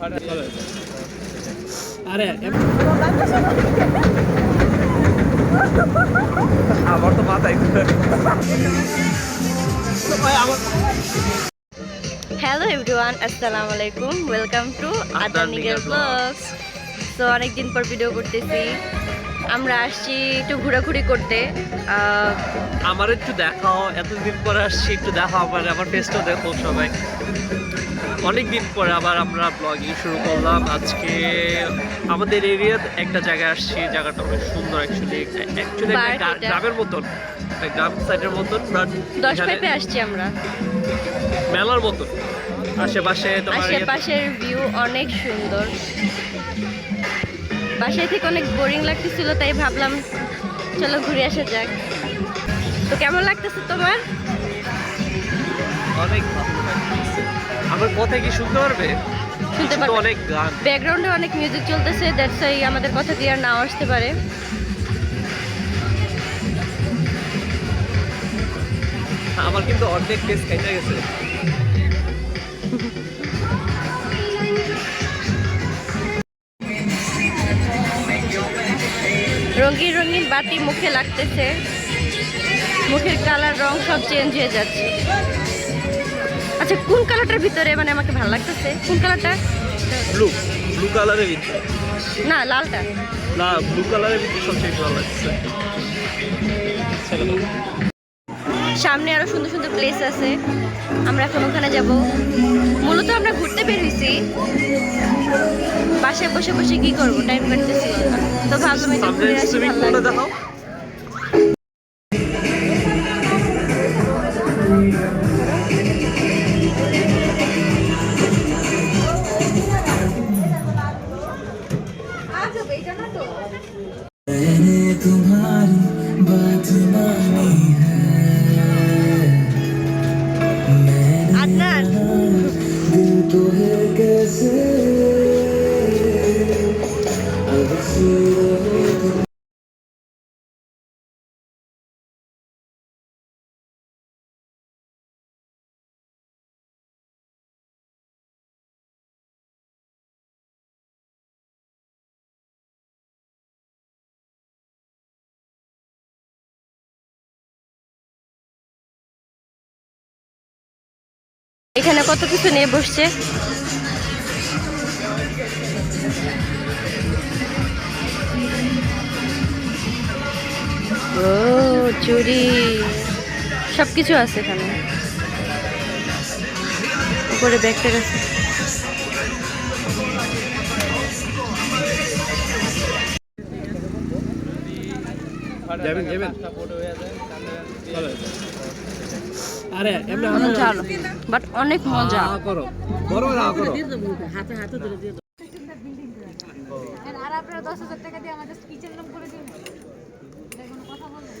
আরে আমার তো মাথায় হ্যালো এভরিওয়ান, আসসালামু আলাইকুম। ওয়েলকাম টু আদার নিগেল ব্লগস। তো অনেকদিন পর ভিডিও করতেছি। আমরা আসছি একটু ঘোরাঘুরি করতে। আমার একটু দেখাও, এতদিন পরে আসছি, একটু দেখাও আমার ফেসটাও দেখো সবাই। অনেকদিন পরে আবার আমরা ব্লগিং শুরু করলাম। আজকে আমাদের এরিয়াতে একটা জায়গায় আসছি, জায়গাটা অনেক সুন্দর। অ্যাকচুয়ালি গ্রামের মতন, গ্রাম সাইডের মতন, বাট 10 পাইপে আসছি আমরা, মেলার মতন। আশেপাশের ভিউ অনেক সুন্দর। বাসায় থেকে অনেক বোরিং লাগতেছিল, তাই ভাবলাম চলো ঘুরে আসা যাক। তো কেমন লাগতেছে তোমার? অনেক ভালো লাগতেছে। আমার কথা কি শুনতে পারবে? শুনতে পারবে। অনেক গান, ব্যাকগ্রাউন্ডে অনেক মিউজিক চলতেছে, দ্যাটস ওয়াই আমাদের কথা ক্লিয়ার নাও আসতে পারে। আমার কিন্তু অর্ধেক ফেস কেটে গেছে। রঙিন রঙিন বাতি মুখে লাগতেছে, মুখের কালার রং সব চেঞ্জ হয়ে যাচ্ছে। আচ্ছা, কোন কালারটার ভিতরে মানে আমাকে ভালো লাগতেছে? কোন কালারটা? ব্লু কালারের ভিতরে না, লালটা না, ব্লু কালারের ভিতরে সবচেয়ে ভালো লাগছে। সামনে আরো সুন্দর সুন্দর প্লেস আছে, আমরা এখন ওখানে যাব। মূলত আমরা ঘুরতে বের হয়েছি, বাসায় বসে বসে কি করবো, টাইম কাটতেছিল না, তো ভাবলাম একটু ঘুরে আসি, ভালো লাগবে। तुम्हारी बात मानी है, আদনান, दिल तो है कैसे अब सिर्फ এখানে কত কিছু নিয়ে বসছে। ও চুড়ি, সবকিছু আছে এখানে। উপরে ব্যাগটার আছে। যাবেন আরে এমনি মজা হলো, বাট অনেক মজা। করো বড় না করো। হাতে হাতে ধরে দিয়ে দাও। আর আপনারা 10,000 টাকা দিয়ে আমাদের কিচেন রুম করে দিন। কোনো কথা বলবেন?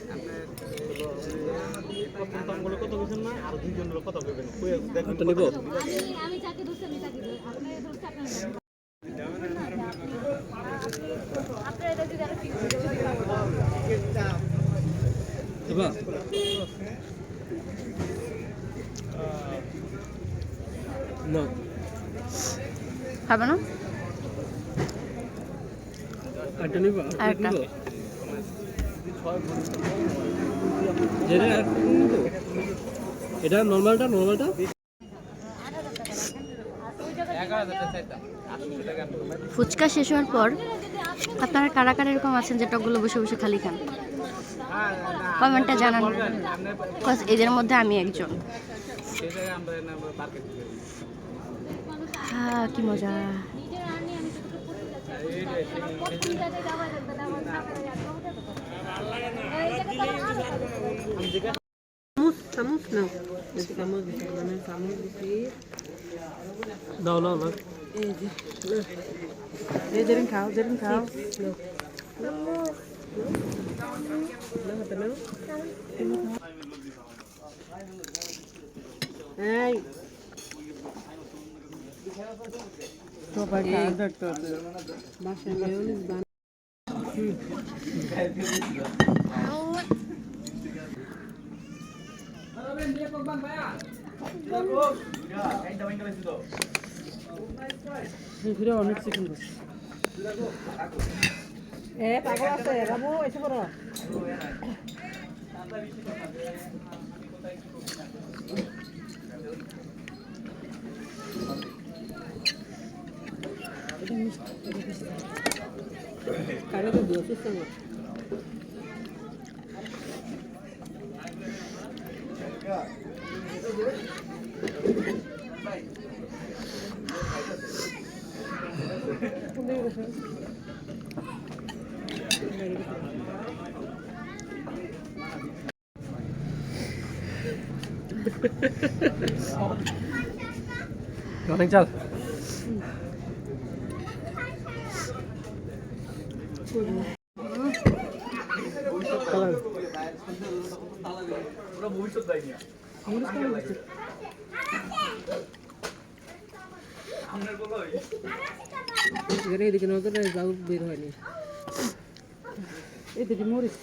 কত বুঝেন না, আর দুইজন লোক কত করবেন দেখুন তো নিব। আমি চাকরি ধরছি, আমি চাকরি ধরছি, আপনি ধরছি আপনার আপনারা এটা যদি আরো ফিক্স করে দিবা না খাবে না? এটা নিব আরেকটা। এটা নরমালটা ফুচকা শেষ হওয়ার পর আপনারা কারা কারা এরকম আছেন যে টকগুলো বসে বসে খালি খান? কমেন্টে জানান, এদের মধ্যে আমি একজন। হ্যাঁ, কি মজা। চামচ নাও, চামচ দিতে মানে চামচ দিতে দাও না না এই যে এই যেদিন খাও এই তো ভাই কার্ড তো বাসায় মেয়োনিজ বানাই। অনেক চিকেন করছে পাগল আছে বাবু এসে পড়ো কারেন্ট দিও সুস্থ না অনেক চাল এদিকে নজর যাও বের হয়নি এদিকে মরিস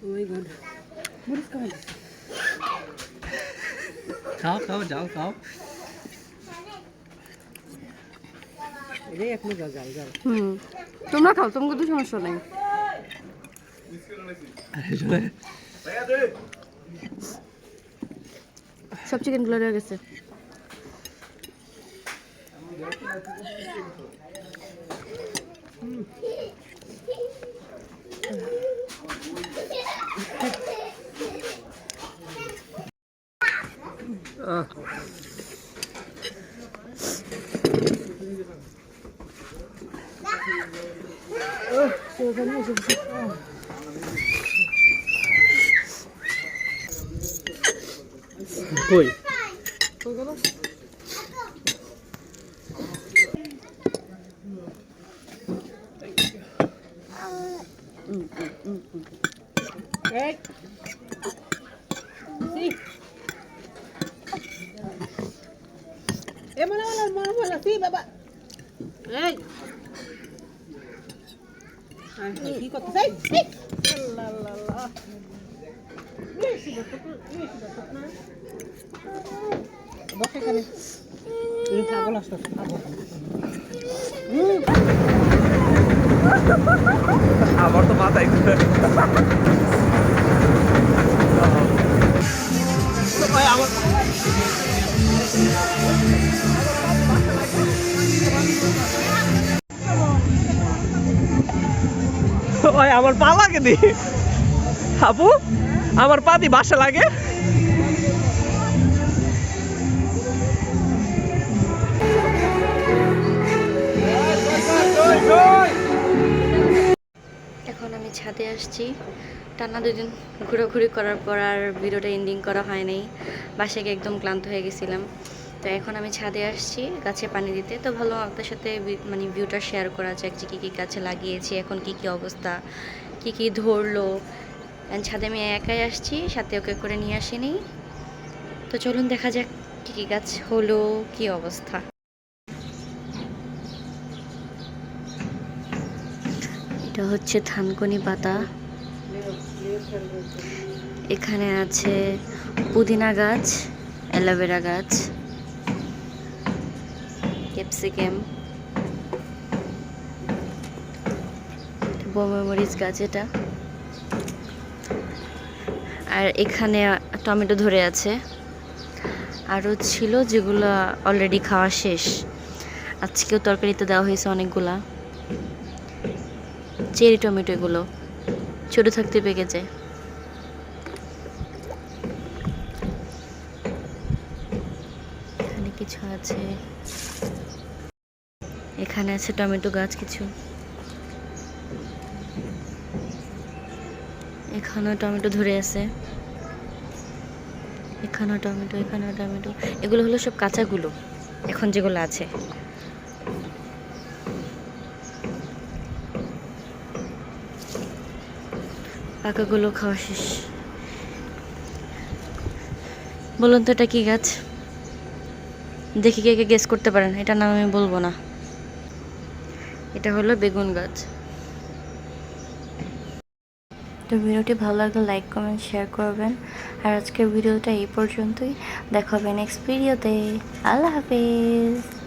ওই গড মরিস খাওয়া খাও খাও যাও খাও এটা এক মজা যাও যাও তোমরা খাও তোমাকে তো সমস্যা নাই সব চিকেন গুলো রয়ে গেছে কই এই সি মনে সি বাবা এই কি করতে চাই আল্লাহ আল্লাহ বসে এখানে ছাগল আসতে আমার তো মাথায় আমার পা লাগে দি আপু আমার পা দি বাসা লাগে এখন আমি ছাদে আসছি টানা 2 দিন ঘোরাঘুরি করার পর আর ভিডিওটা এন্ডিং করা হয় নাই বাসায় গিয়ে একদম ক্লান্ত হয়ে গেছিলাম তো এখন আমি ছাদে আসছি গাছে পানি দিতে তো ভালো আপনাদের সাথে মানে ভিউটা শেয়ার করা যাক যে কী কী গাছে লাগিয়েছি এখন কি কি অবস্থা কি কি ধরলো ছাদে আমি একাই আসছি সাথে ওকে করে নিয়ে আসিনি তো চলুন দেখা যাক কী কী গাছ হলো কি অবস্থা এটা হচ্ছে থানকুনি পাতা এখানে আছে পুদিনা গাছ অ্যালোভেরা গাছ ক্যাপসিকাম মরিচ গাছ এটা আর এখানে টমেটো ধরে আছে আরও ছিল যেগুলো অলরেডি খাওয়া শেষ আজকেও তরকারিতে দেওয়া হয়েছে অনেকগুলা চেরি টমেটো এগুলো ছোটো থাকতে পেকে যায় এখানে কিছু আছে এখানে আছে টমেটো গাছ কিছু এখানেও টমেটো ধরে আছে এখানেও টমেটো এখানেও টমেটো এগুলো হলো সব কাঁচাগুলো এখন যেগুলো আছে পাকাগুলো খাওয়া শেষ বলুন তো এটা কি গাছ দেখি কে কে গেস করতে পারেন এটার নাম আমি বলবো না এটা হলো বেগুন গাছ তো ভিডিওটি ভালো লাগলে লাইক কমেন্ট শেয়ার করবেন। আর আজকের ভিডিওটা এই পর্যন্তই, দেখা হবে নেক্সট ভিডিওতে। আল্লাহ হাফিজ।